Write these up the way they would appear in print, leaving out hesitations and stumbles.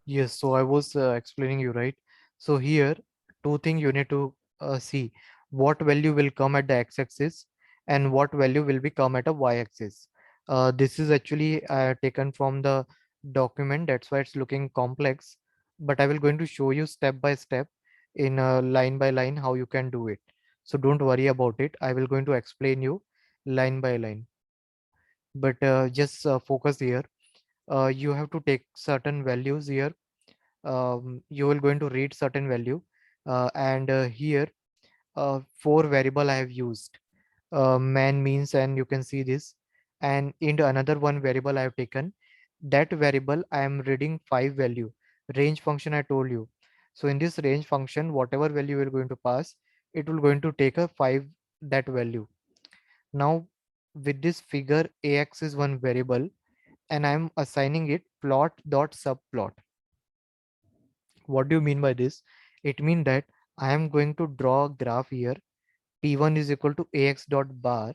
Yes, so I was explaining you, right? So here, two things you need to see what value will come at the x-axis and what value will be come at a y-axis. This is actually taken from the document, that's why it's looking complex. But I will going to show you step by step in line by line how you can do it. So don't worry about it. I will going to explain you line by line. But just focus here. You have to take certain values here. You will going to read certain value, and here four variable I have used, man means, and you can see this, and in another one variable I have taken. That variable I am reading five value range function I told you. So in this range function, whatever value we're going to pass, it will going to take a five that value. Now with this figure, ax is one variable and I'm assigning it plot dot subplot. What do you mean by this? It means that I am going to draw a graph here. P1 is equal to ax dot bar.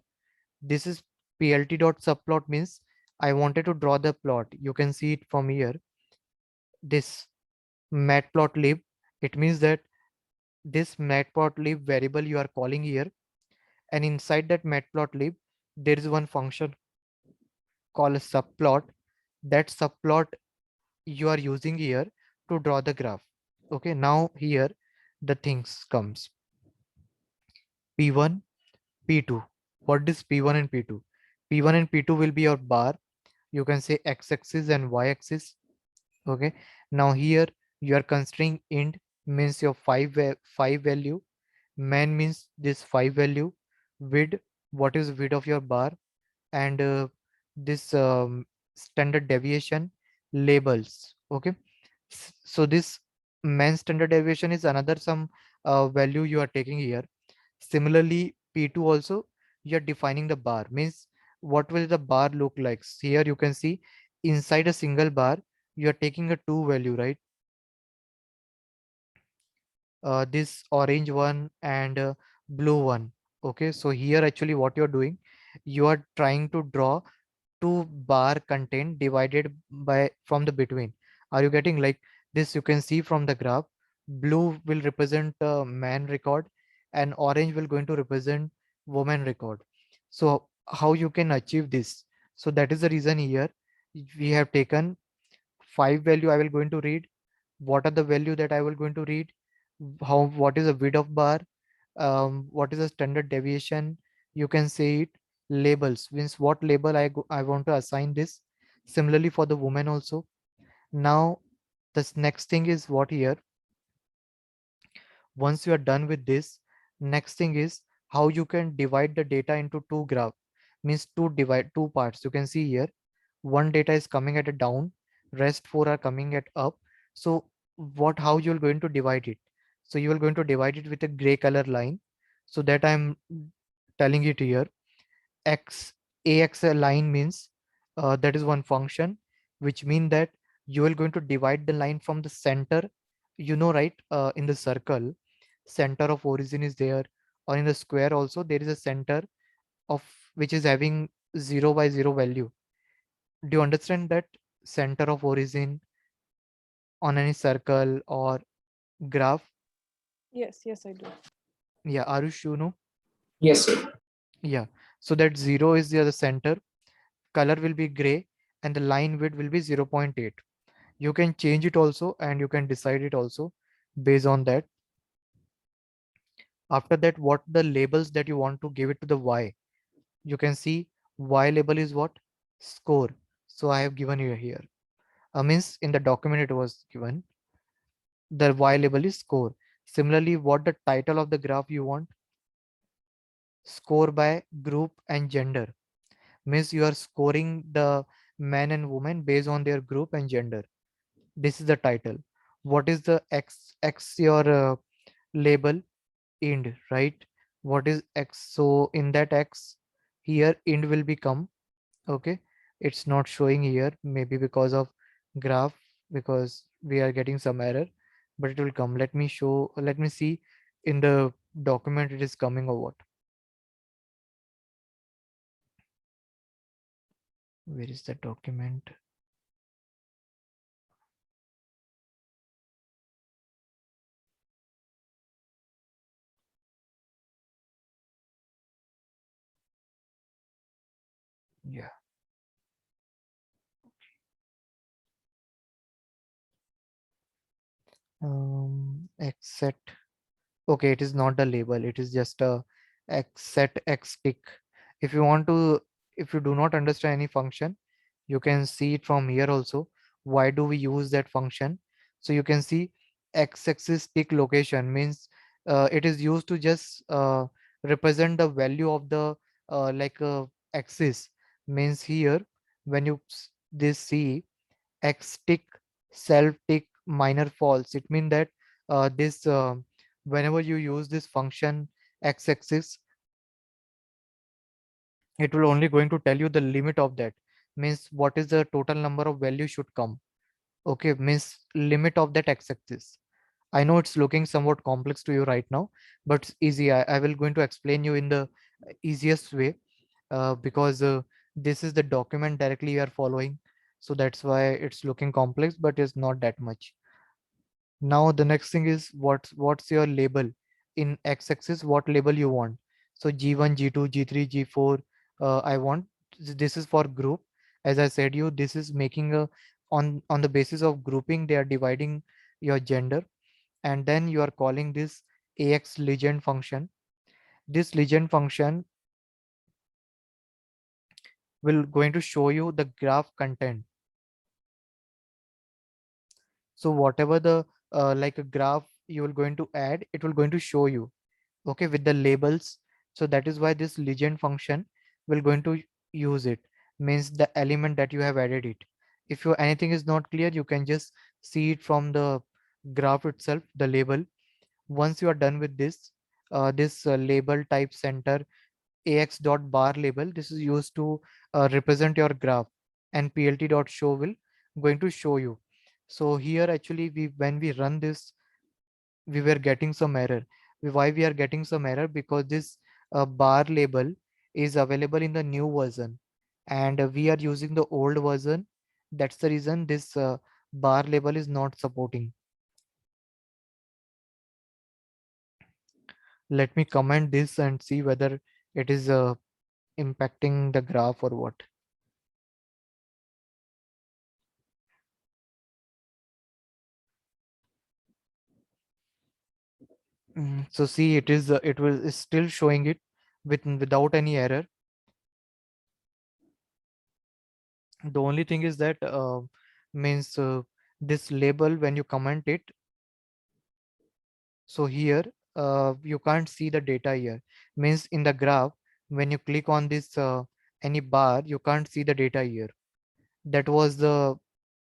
This is plt dot subplot means I wanted to draw the plot. You can see it from here. This matplotlib. It means that this matplotlib variable you are calling here, and inside that matplotlib there is one function called a subplot. That subplot you are using here to draw the graph. Okay, now here the things comes P1, P2. What is P1 and P2? P1 and P2 will be your bar. You can say x-axis and y-axis. Okay. Now here you are considering int means your five value. Man means this five value. Width, what is width of your bar? And this standard deviation labels. Okay. So this man standard deviation is another some value you are taking here. Similarly, P2 also, you're defining the bar, means what will the bar look like. Here you can see inside a single bar, you're taking a two value, right? This orange one and blue one. Okay, so here actually what you're doing, you are trying to draw two bar content divided by from the between. Are you getting like this? You can see from the graph, blue will represent man record and orange will going to represent woman record. So how you can achieve this? So that is the reason here we have taken five value. I will going to read what are the value that I will going to read, how what is the width of bar, what is the standard deviation. You can say it. Labels means what label I want to assign this. Similarly for the woman also. Now this next thing is what here. Once you are done with this, next thing is how you can divide the data into two graph, means two divide two parts. You can see here one data is coming at a down, rest four are coming at up. So what how you're going to divide it? So you are going to divide it with a gray color line. So that I'm telling it here. X ax line means that is one function, which mean that you are going to divide the line from the center. You know, right? In the circle, center of origin is there, or in the square also there is a center of which is having 0 by 0 value. Do you understand that center of origin on any circle or graph? Yes, yes, I do. Yeah, Arush, you know? Yes, sir. Yeah. So that 0 is the other center, color will be gray, and the line width will be 0.8. You can change it also and you can decide it also based on that. After that, what the labels that you want to give it to the y. You can see y label is what? Score. So I have given you here. Means in the document it was given. The y label is score. Similarly, what the title of the graph you want? Score by group and gender. Means you are scoring the man and woman based on their group and gender. This is the title. What is the x your label? Ind, right? What is x? So in that x here ind will become. Okay, it's not showing here, maybe because of graph, because we are getting some error, but it will come. Let me show, let me see in the document it is coming or what. Where is the document? Yeah. Except, okay, it is not the label, it is just a x set x tick. If you want to, if you do not understand any function, you can see it from here also. Why do we use that function? So you can see x axis tick location means it is used to just represent the value of the axis. Means here when you this see x tick self tick minor false, it means that this whenever you use this function x axis, it will only going to tell you the limit of that. Means what is the total number of value should come. Okay, means limit of that x axis. I know it's looking somewhat complex to you right now, but it's easy. I will going to explain you in the easiest way, because this is the document directly you are following, so that's why it's looking complex, but it's not that much. Now the next thing is what's your label in x-axis, what label you want. So G1, G2, G3, G4, I want this is for group. As I said you, this is making a on the basis of grouping they are dividing your gender, and then you are calling this ax legend function. This legend function will going to show you the graph content. So whatever the like a graph you will going to add, it will going to show you, okay, with the labels. So that is why this legend function will going to use it. Means the element that you have added it. If you anything is not clear, you can just see it from the graph itself, the label. Once you are done with this, this label type center ax dot bar label, this is used to represent your graph, and plt dot show will going to show you. So here actually we when we run this, we were getting some error. Why we are getting some error? Because this bar label is available in the new version, and we are using the old version. That's the reason this bar label is not supporting. Let me comment this and see whether it is impacting the graph or what. So see, it is it will is still showing it without any error. The only thing is that means this label when you comment it, so here you can't see the data here. Means in the graph, when you click on this any bar, you can't see the data here. That was the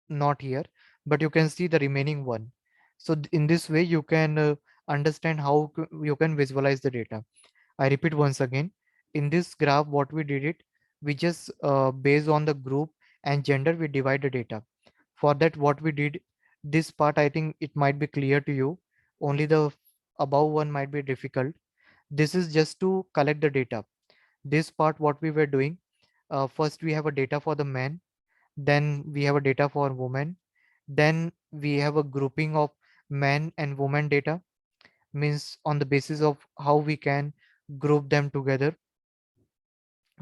not here, but you can see the remaining one. So in this way you can understand how you can visualize the data. I repeat once again, in this graph, what we did it, we just based on the group and gender, we divide the data. For that, what we did, this part, I think it might be clear to you. Only the above one might be difficult. This is just to collect the data. This part, what we were doing, first we have a data for the man, then we have a data for women, then we have a grouping of men and women data. Means on the basis of how we can group them together.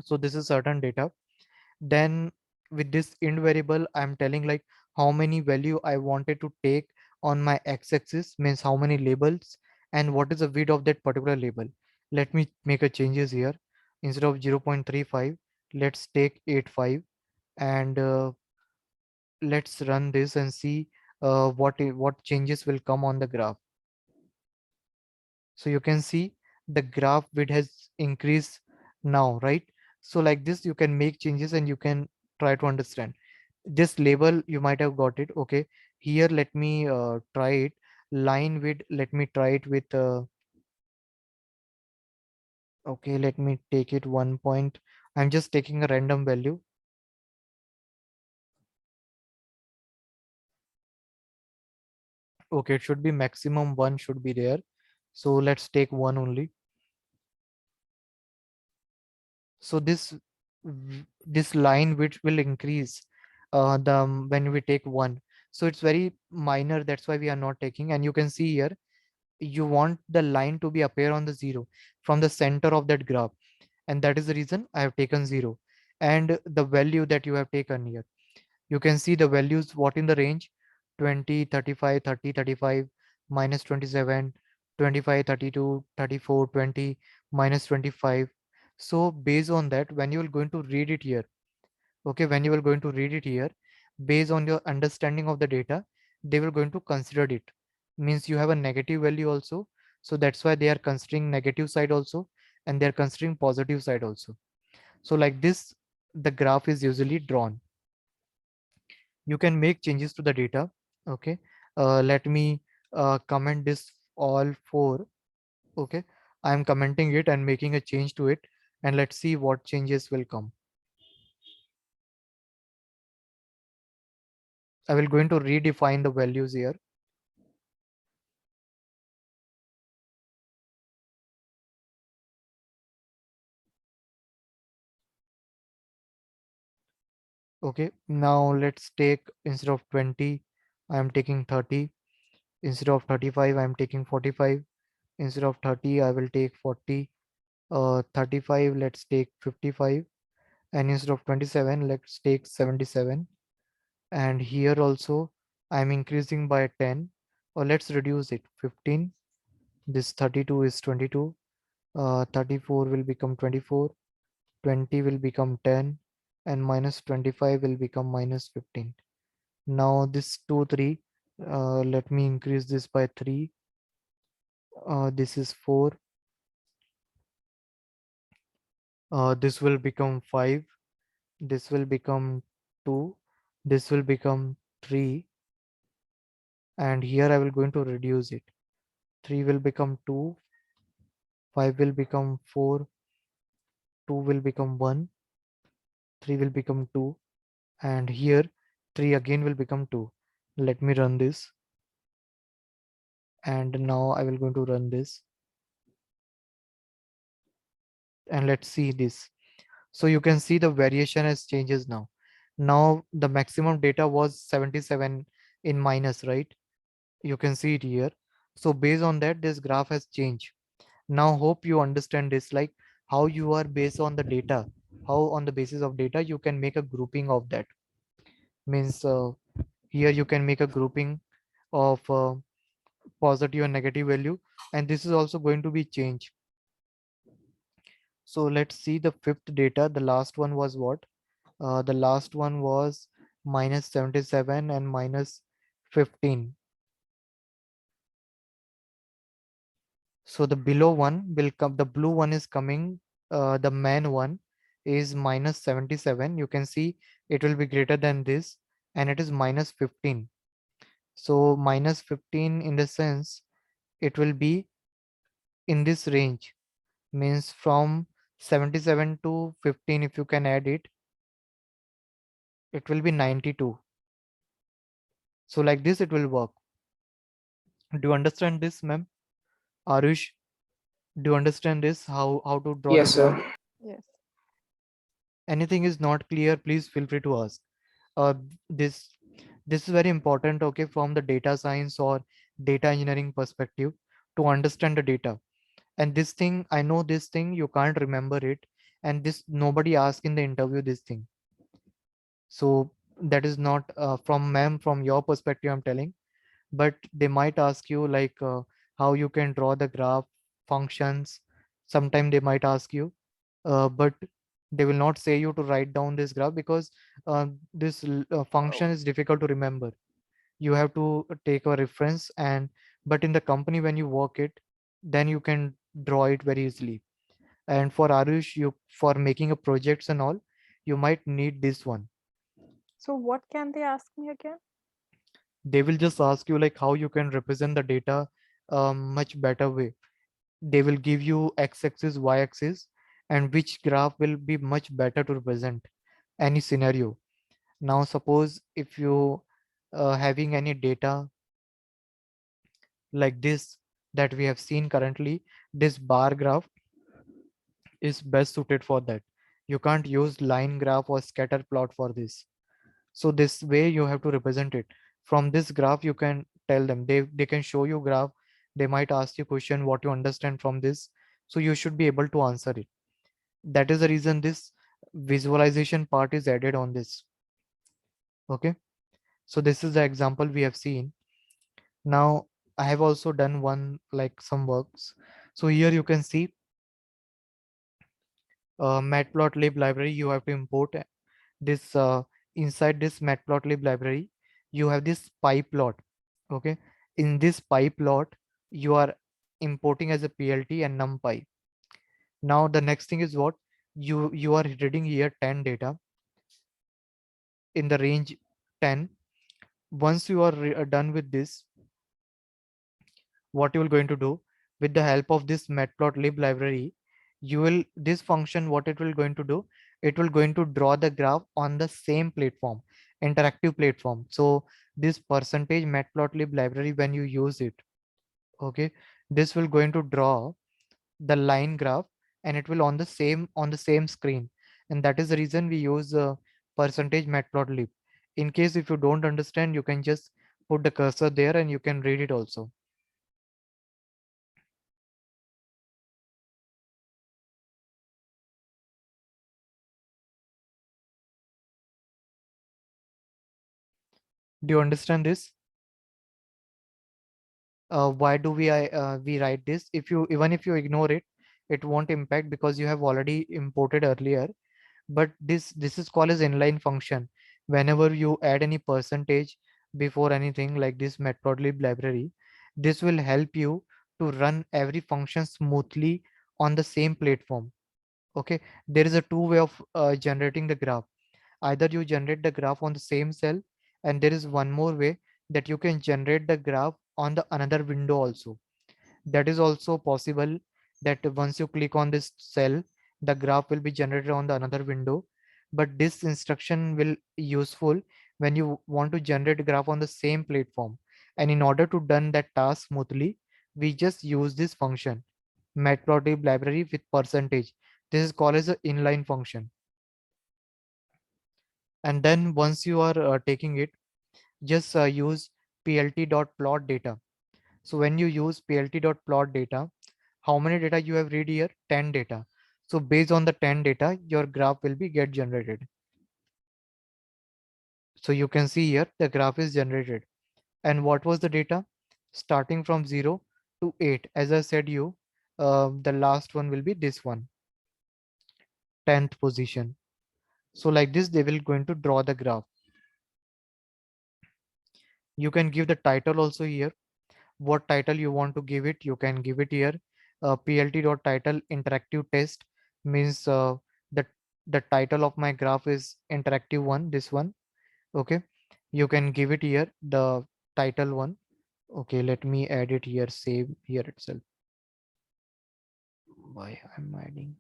So this is certain data. Then with this int variable, I'm telling like how many value I wanted to take on my x-axis, means how many labels, and what is the width of that particular label. Let me make a changes here. Instead of 0.35, let's take 85, and let's run this and see what changes will come on the graph. So you can see the graph width has increased now, right? So like this you can make changes and you can try to understand this label. You might have got it. Okay, here let me try it. Line width, let me try it with okay, let me take it 1 point. I'm just taking a random value. Okay, it should be maximum one should be there, so let's take one only. So this line which will increase when we take one. So it's very minor, that's why we are not taking. And you can see here, you want the line to be appear on the zero from the center of that graph, and that is the reason I have taken zero. and the value that you have taken here. You can see the values what in the range 20, 35, 30, 35, minus 27, 25, 32, 34, 20, minus 25. So based on that, when you are going to read it here, okay, when you are going to read it here, based on your understanding of the data, they will going to consider it. Means you have a negative value also. So that's why they are considering negative side also, and they're considering positive side also. So like this, the graph is usually drawn. You can make changes to the data. Okay, let me comment this all four. Okay, I'm commenting it and making a change to it, and let's see what changes will come. I will going to redefine the values here. Okay, now let's take, instead of 20 I am taking 30, instead of 35 I am taking 45, instead of 30 I will take 40, 35 let's take 55, and instead of 27 let's take 77. And here also I'm increasing by 10, or let's reduce it 15. This 32 is 22, 34 will become 24, 20 will become 10, and minus 25 will become minus 15. Now this 2 3, let me increase this by 3, this is 4, this will become 5, this will become 2, this will become 3, and here I will going to reduce it. 3 will become 2, 5 will become 4, 2 will become 1, 3 will become 2, and here 3 again will become 2. Let me run this, and now I will going to run this, and let's see this. So you can see the variation has changes now. Now the maximum data was 77 in minus, right? You can see it here. So based on that, this graph has changed. Now hope you understand this, like how you are based on the data, how on the basis of data you can make a grouping of that. Means here you can make a grouping of positive and negative value, and this is also going to be changed. So let's see the fifth data. The last one was what? The last one was minus 77 and minus 15. So the below one will come, the blue one is coming, the main one is minus 77. You can see it will be greater than this, and it is minus 15. So minus 15 in the sense it will be in this range, means from 77 to 15, if you can add it, it will be 92. So like this it will work. Do you understand this, ma'am? Arush, do you understand this? How to draw the Yes, graph? sir. Yes. Anything is not clear, please feel free to ask. Uh, this this is very important, okay, from the data science or data engineering perspective, to understand the data. And this thing, I know this thing, you can't remember it, and this nobody asked in the interview this thing. So that is not from ma'am, from your perspective I'm telling, but they might ask you like how you can draw the graph functions. Sometime they might ask you, but they will not say you to write down this graph, because this function is difficult to remember. You have to take a reference, and but in the company when you work it, then you can draw it very easily. And for Arush, you, for making a projects and all, you might need this one. So what can they ask me again? They will just ask you like how you can represent the data much better way. They will give you x-axis, y-axis, and which graph will be much better to represent any scenario. Now suppose if you having any data like this that we have seen currently, this bar graph is best suited for that. You can't use line graph or scatter plot for this. So this way you have to represent it. From this graph you can tell them, they can show you graph, they might ask you question what you understand from this, so you should be able to answer it. That is the reason this visualization part is added on this. Okay, so this is the example we have seen. Now I have also done one like some works. So here you can see matplotlib library. You have to import this inside this matplotlib library. You have this pyplot. Okay, in this pyplot you are importing as a plt and numpy. Now the next thing is what you are reading here 10 data in the range 10. Once you are done with this, what you will going to do with the help of this matplotlib library, you will this function what it will going to do, it will going to draw the graph on the same platform, interactive platform. So this percentage matplotlib library, when you use it, okay, this will going to draw the line graph, and it will on the same screen. And that is the reason we use percentage matplotlib. In case if you don't understand, you can just put the cursor there and you can read it also. Do you understand this? Why do we write this? If you even if you ignore it, it won't impact because you have already imported earlier. But this is called as inline function. Whenever you add any percentage before anything like this matplotlib library, this will help you to run every function smoothly on the same platform. Okay, there is a two way of generating the graph. Either you generate the graph on the same cell, and there is one more way that you can generate the graph on the another window also. That is also possible, that once you click on this cell, the graph will be generated on the another window. But this instruction will useful when you want to generate graph on the same platform. And in order to done that task smoothly, we just use this function matplotlib library with percentage. This is called as an inline function. And then once you are taking it, just use plt.plot data. So when you use plt.plot data, how many data you have read here? 10 data. So based on the 10 data, your graph will be get generated. So you can see here the graph is generated. And what was the data? Starting from 0 to 8. As I said you, the last one will be this one, 10th position. So like this, they will going to draw the graph. You can give the title also here. What title you want to give it, you can give it here. Plt.title interactive test means the the title of my graph is interactive one, this one. Okay, you can give it here the title one. Okay, let me add it here, save here itself. Why I'm adding?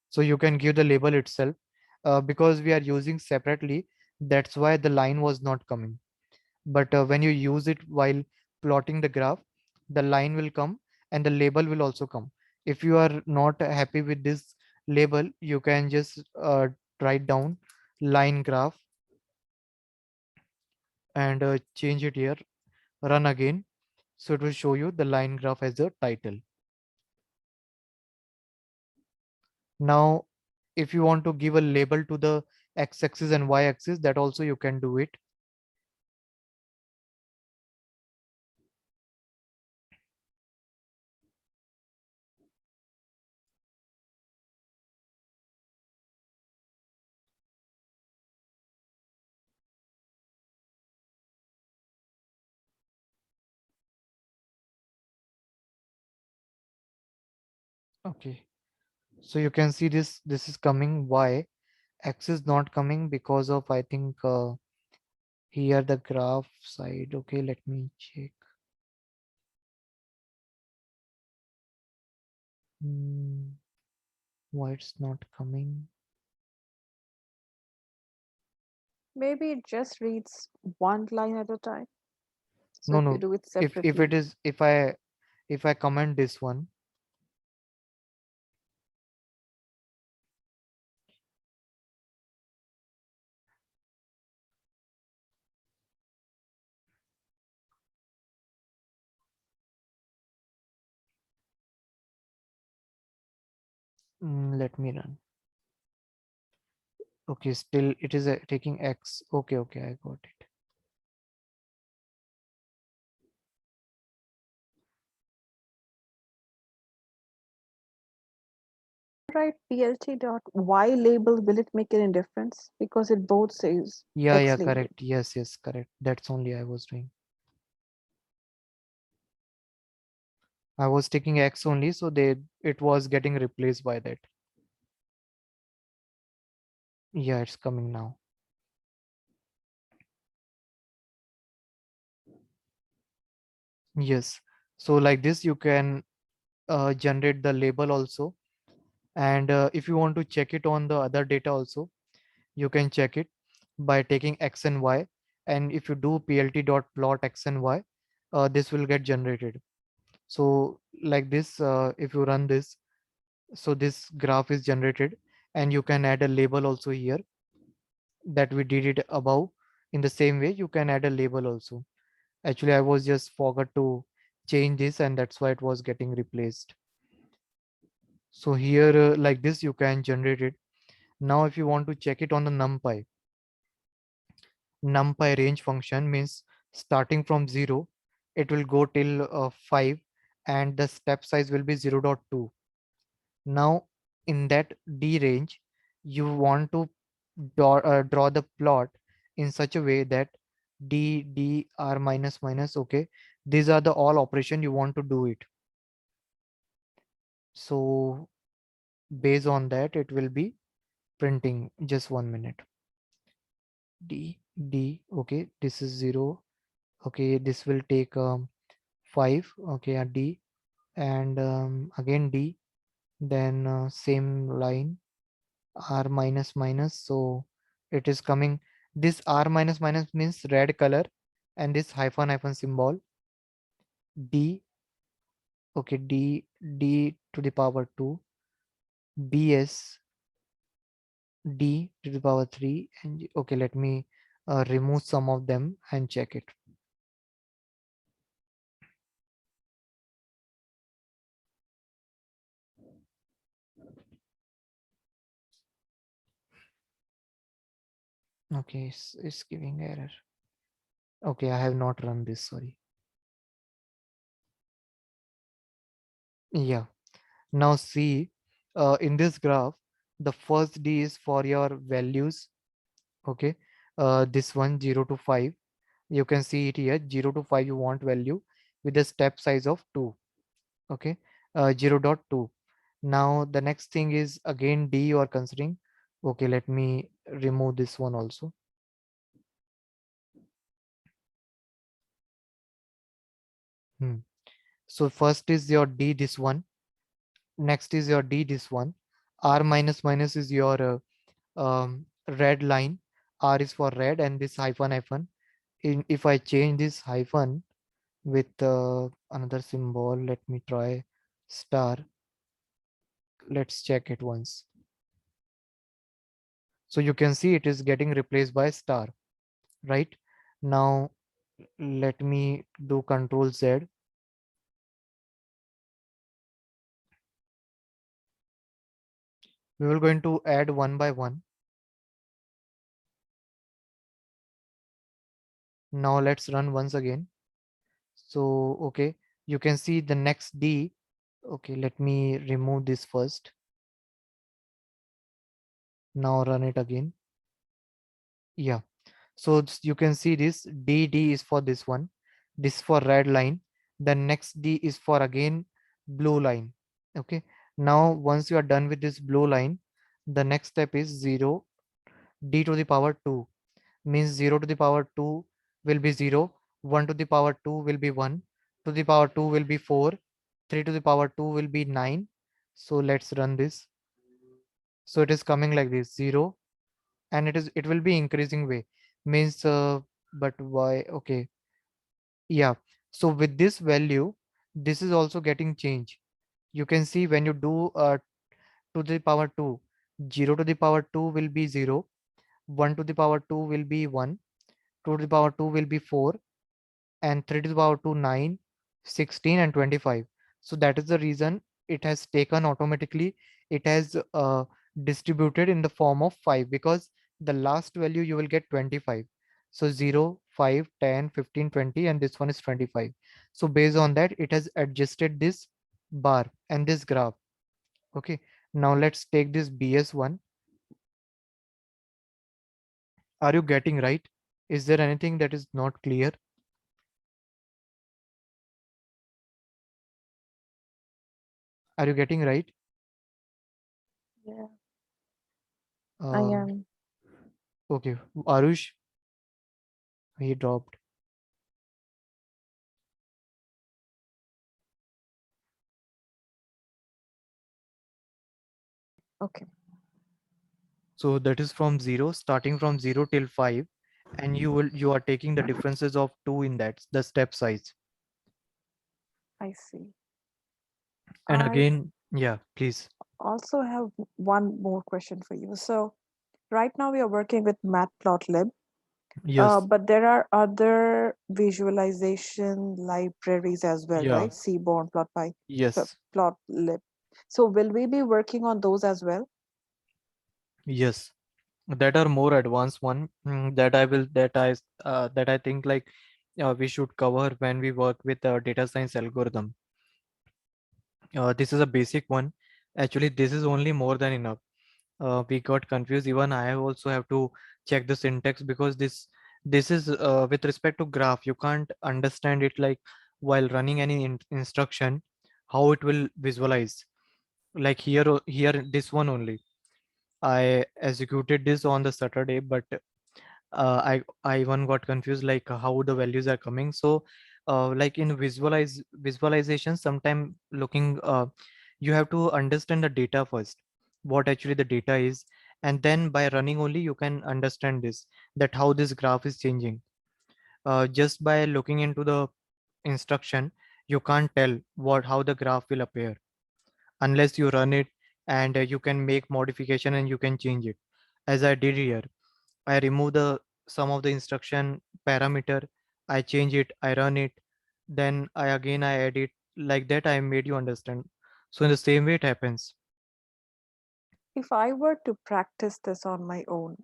So you can give the label itself. Because we are using separately, that's why the line was not coming. But when you use it while plotting the graph, the line will come and the label will also come. If you are not happy with this label, you can just write down line graph and change it here, run again. So it will show you the line graph as a title. Now if you want to give a label to the x-axis and y-axis, that also you can do it. Okay, so you can see this is coming. Y x is not coming because of, I think, here the graph side. Okay, let me check. Hmm, why it's not coming? Maybe it just reads one line at a time. So No, if you no. do it If it separately, is, if I comment this one, Let me run. Okay, still it is taking x. Okay, okay, I got it. Write PLT dot Y label, will it make any difference? Because it both says Yeah, yeah, X label. correct. Yes, yes, correct. That's only I was doing. I was taking x only, so they it was getting replaced by that. Yeah, it's coming now. Yes. So like this, you can generate the label also. And if you want to check it on the other data also, you can check it by taking x and y. And if you do plt dot plot x and y, this will get generated. So like this, if you run this, so this graph is generated, and you can add a label also here that we did it above. In the same way, you can add a label also. Actually, I was just forgot to change this, and that's why it was getting replaced. So here, like this, you can generate it. Now, if you want to check it on the NumPy range function means starting from 0, it will go till 5, and the step size will be 0.2. Now, in that D range, you want to draw the plot in such a way that D, R minus minus, okay, these are the all operation you want to do it. So based on that, it will be printing. Just 1 minute. D, okay, this is 0. Okay, this will take 5. Okay, a D, and again D, then same line, R minus minus. So it is coming. This R minus minus means red color, and this hyphen hyphen symbol D. Okay, D to the power 2, BS D to the power 3, and okay, let me remove some of them and check it. Okay, it's giving error. Okay, I have not run this, sorry. Yeah. Now see, in this graph, the first D is for your values. Okay, this one 0 to 5. You can see it here, 0 to 5 you want value with a step size of 2. Okay, 0.2. Now the next thing is again D you are considering. Okay, let me remove this one also. Hmm. So first is your D, this one. Next is your D, this one. R minus minus is your red line. R is for red, and this hyphen hyphen. If I change this hyphen with another symbol, let me try star. Let's check it once. So you can see it is getting replaced by star, right? Now let me do Control Z. We will going to add one by one. Now let's run once again. So okay, you can see the next D. Okay, let me remove this first. Now run it again. Yeah. So you can see this D is for this one. This for red line. The next D is for again blue line. Okay. Now once you are done with this blue line, the next step is 0 D to the power 2, means 0 to the power 2 will be 0, 1 to the power 2 will be 1, to the power 2 will be 4, 3 to the power 2 will be 9. So let's run this. So it is coming like this 0, and it will be increasing way, means but why? Okay, yeah. So with this value, this is also getting changed. You can see when you do to the power 2, 0 to the power 2 will be 0, 1 to the power 2 will be 1, 2 to the power 2 will be 4, and 3 to the power 2 9, 16, and 25. So that is the reason it has taken automatically it has distributed in the form of 5, because the last value you will get 25. So 0, 5, 10, 15, 20, and this one is 25. So based on that, it has adjusted this bar and this graph. Okay, now let's take this BS1. Are you getting right? Is there anything that is not clear? Are you getting right? Yeah, I Um, am. okay, Arush, he dropped. Okay, So that is from 0, starting from 0 till 5, and you are taking the differences of 2 in that, the step size. I see. And I again, yeah, please. also have one more question for you. So, right now we are working with Matplotlib, Yes, but there are other visualization libraries as well, yeah, right? Seaborn, PlotPy, yes, Plotlib. So, will we be working on those as well? yes. That are more advanced one, that I will that I think like we should cover when we work with data science algorithm. This is a basic one. Actually, this is only more than enough. We got confused. Even I also have to check the syntax, because this is with respect to graph. You can't understand it like while running any instruction, how it will visualize. Like here this one only. I executed this on the Saturday, but I even got confused like how the values are coming. So like in visualization, sometime looking you have to understand the data first, what actually the data is, and then by running only you can understand this, that how this graph is changing. Just by looking into the instruction, you can't tell what how the graph will appear unless you run it, and you can make modification and you can change it, as I did here. I remove the some of the instruction parameter, I change it, I run it, then I add it. Like that, I made you understand. So in the same way it happens. If I were to practice this on my own,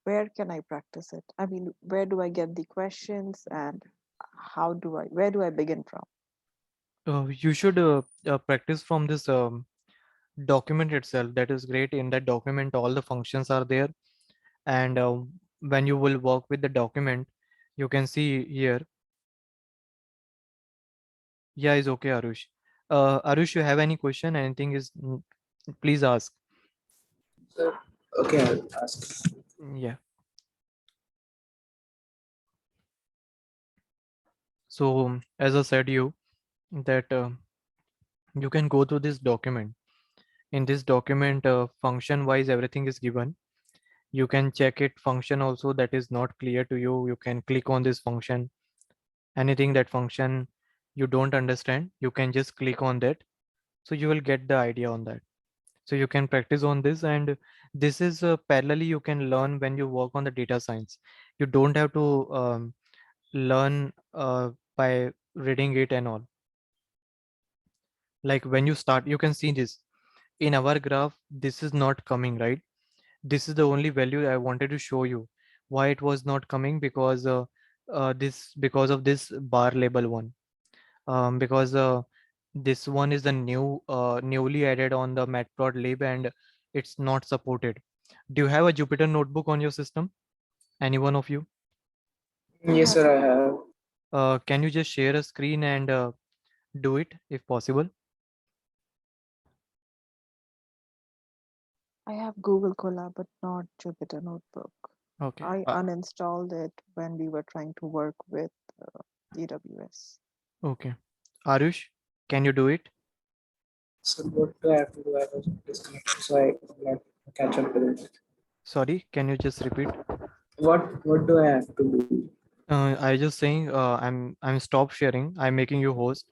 where can I practice it? I mean, where do I get the questions and where do I begin from? You should practice from this document itself. That is great. In that document, all the functions are there, and when you will work with the document, you can see here. Yeah, is okay, Arush. Arush, you have any question? Anything is, please ask. So, okay, I'll ask. Yeah. So as I said you that you can go to this document. In this document, function wise everything is given. You can check it function also that is not clear to you. You can click on this function. Anything that function you don't understand, you can just click on that. So you will get the idea on that. So you can practice on this, and this is parallelly you can learn when you work on the data science. You don't have to learn by reading it and all. Like when you start, you can see this in our graph. This is not coming, right? This is the only value I wanted to show you. Why it was not coming? Because this because of this bar label one. Because this one is the newly added on the Matplotlib, and it's not supported. Do you have a Jupyter notebook on your system? Any one of you? Yes, sir, I have. Can you just share a screen and do it if possible? I have Google Colab, but not Jupyter Notebook. Okay. I uninstalled it when we were trying to work with AWS. Okay. Arush, can you do it? So, what do I have to do? I was disconnected, so I could not catch up with it. Sorry, can you just repeat? What do I have to do? I just saying I'm stop sharing. I'm making you host.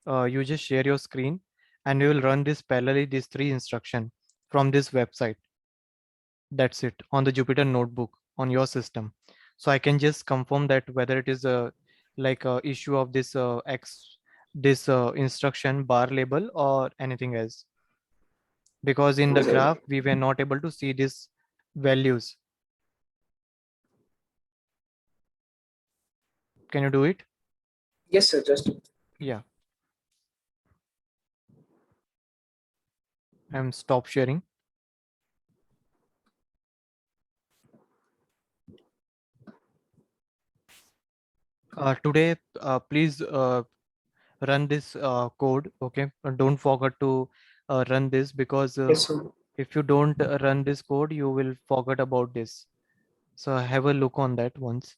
You just share your screen, and you will run this parallelly these three instruction from this website. That's it on the Jupyter notebook on your system. So I can just confirm that whether it is a like a issue of this X this instruction bar label or anything else. because in the graph we were not able to see these values. Can you do it? Yes, sir. Just Yeah, I'm stop sharing. Today, please run this code. Okay, don't forget to run this, because yes, sir. if you don't run this code, you will forget about this. So have a look on that once.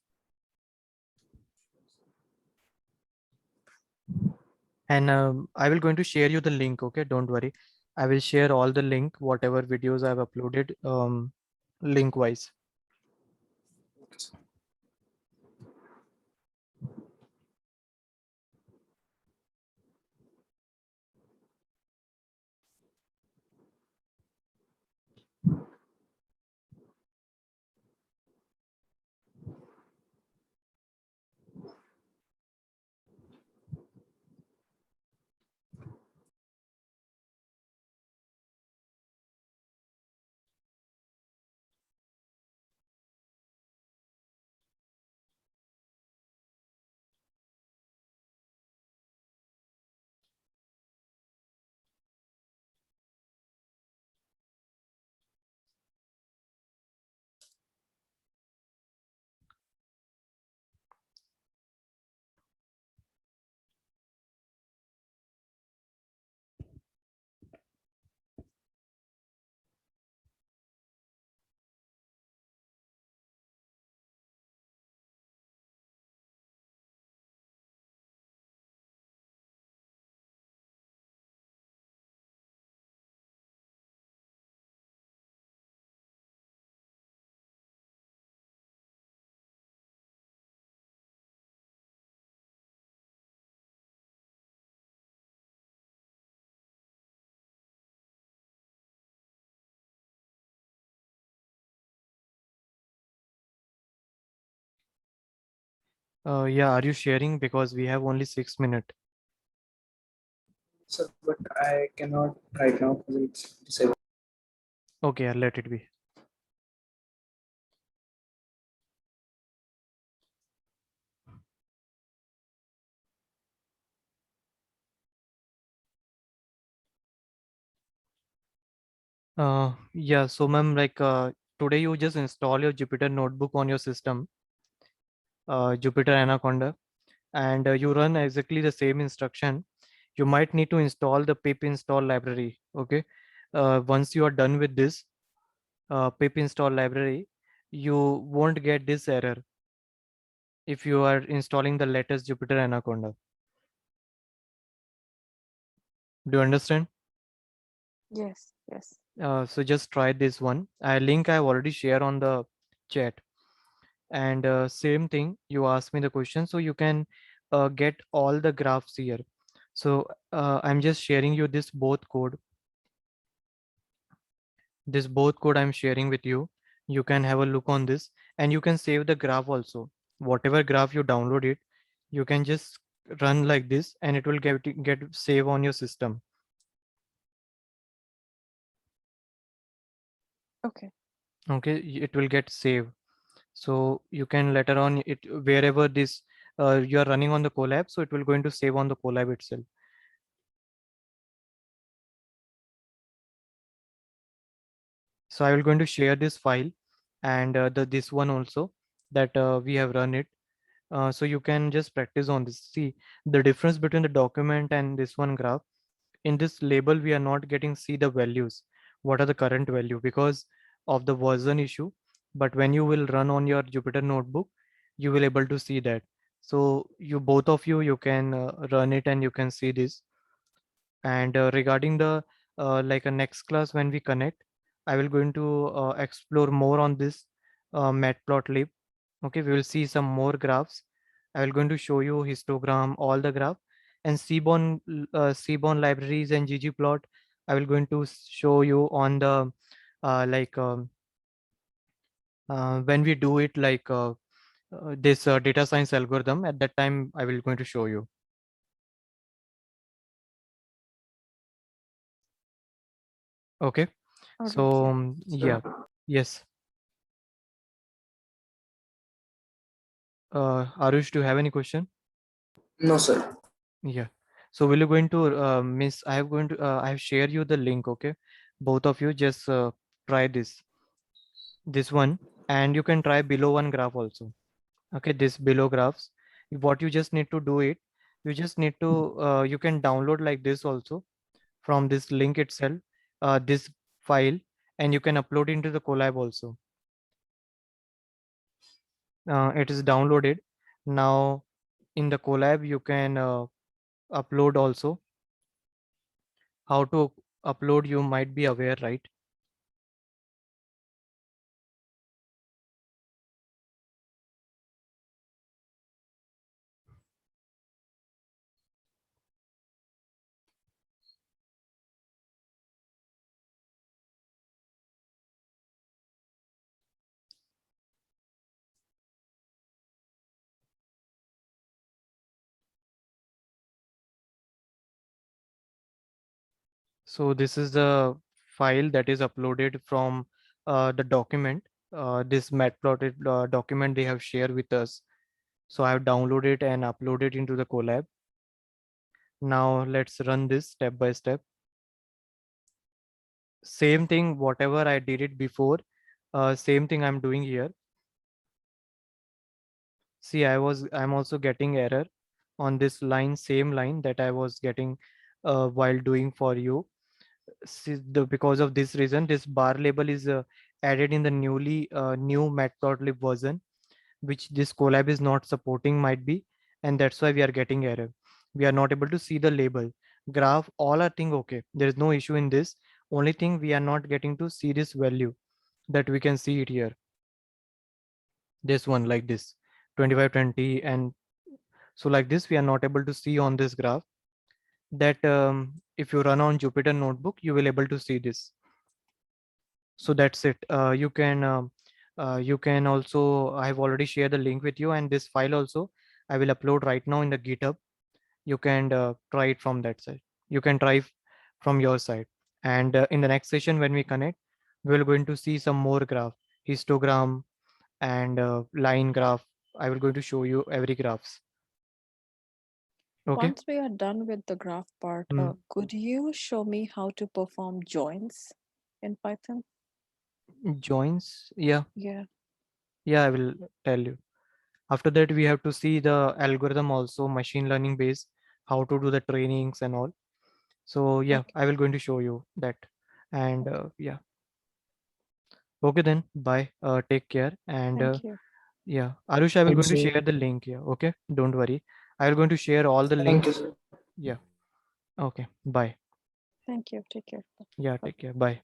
And I will going to share you the link. Okay, don't worry. I will share all the link, whatever videos I've uploaded, link wise. Okay, sir. Yeah, are you sharing? Because we have only 6 minutes. Sir, but I cannot right now because it's disabled. Okay, let it be. Yeah, so ma'am, like today you just install your Jupyter notebook on your system, Jupyter Anaconda, and you run exactly the same instruction. You might need to install the pip install library. Okay, once you are done with this pip install library, you won't get this error if you are installing the latest Jupyter Anaconda. Do you understand? Yes, yes. So just try this one. I link I've already shared on the chat. And same thing, you ask me the question, so you can get all the graphs here. So I'm just sharing you this both code I'm sharing with you. You can have a look on this, and you can save the graph also. Whatever graph you download it, you can just run like this, and it will get save on your system. Okay. Okay, it will get saved. So you can later on it wherever this you are running on the Colab, so it will going to save on the Colab itself. So I will going to share this file, and this one also, that we have run it. So you can just practice on this. See the difference between the document and this one graph. In this label, we are not getting see the values. What are the current value because of the version issue. But when you will run on your Jupyter notebook, you will able to see that. So you both of you can run it and you can see this. And regarding the like a next class when we connect, I will going to explore more on this matplotlib. Okay, we will see some more graphs. I will going to show you histogram, all the graph, and seaborn libraries and ggplot. I will going to show you on the like when we do it like this data science algorithm. At that time I will going to show you. Okay. All right, So yeah. yeah, yes. Arush, do you have any question? No, sir. Yeah. So will you going to miss? I have going to I have share you the link. Okay, both of you just try this one, and you can try below one graph also. Okay, this below graphs. What you just need to do it. You just need to you can download like this also from this link itself. This file, and you can upload into the Colab also. It is downloaded now in the Colab. You can upload also. How to upload, you might be aware, right? So this is the file that is uploaded from the document, this matplotlib document they have shared with us. So I have downloaded and uploaded into the Colab. Now let's run this step by step. Same thing, whatever I did it before, same thing I'm doing here. See, I'm also getting error on this line, same line that I was getting while doing for you. See, because of this reason, this bar label is added in the new matplotlib version, which this Colab is not supporting might be, and that's why we are getting error. We are not able to see the label graph. All are thing okay. There is no issue in this. Only thing we are not getting to see this value that we can see it here. This one like this, 2520, and so like this we are not able to see on this graph. That if you run on Jupyter Notebook, you will able to see this. So that's it. You can also, I've already shared the link with you, and this file also I will upload right now in the GitHub. You can try it from that side. You can try from your side. And in the next session when we connect, we're going to see some more graph, histogram, and line graph. I will going to show you every graphs. Okay. Once we are done with the graph part, Hmm. could you show me how to perform joins in Python? Joins. Yeah. Yeah. Yeah, I will tell you. After that, we have to see the algorithm also, machine learning based, how to do the trainings and all. So yeah, Okay. I will going to show you that. And Okay. yeah. Okay then. Bye. Take care. And Thank you. yeah, Arush, I will Thank going to you. share the link here. Okay. Don't worry. I will going to share all the Thank you, links. sir. Yeah. Okay. Bye. Thank you. Take care. Yeah. Bye. Take care. Bye.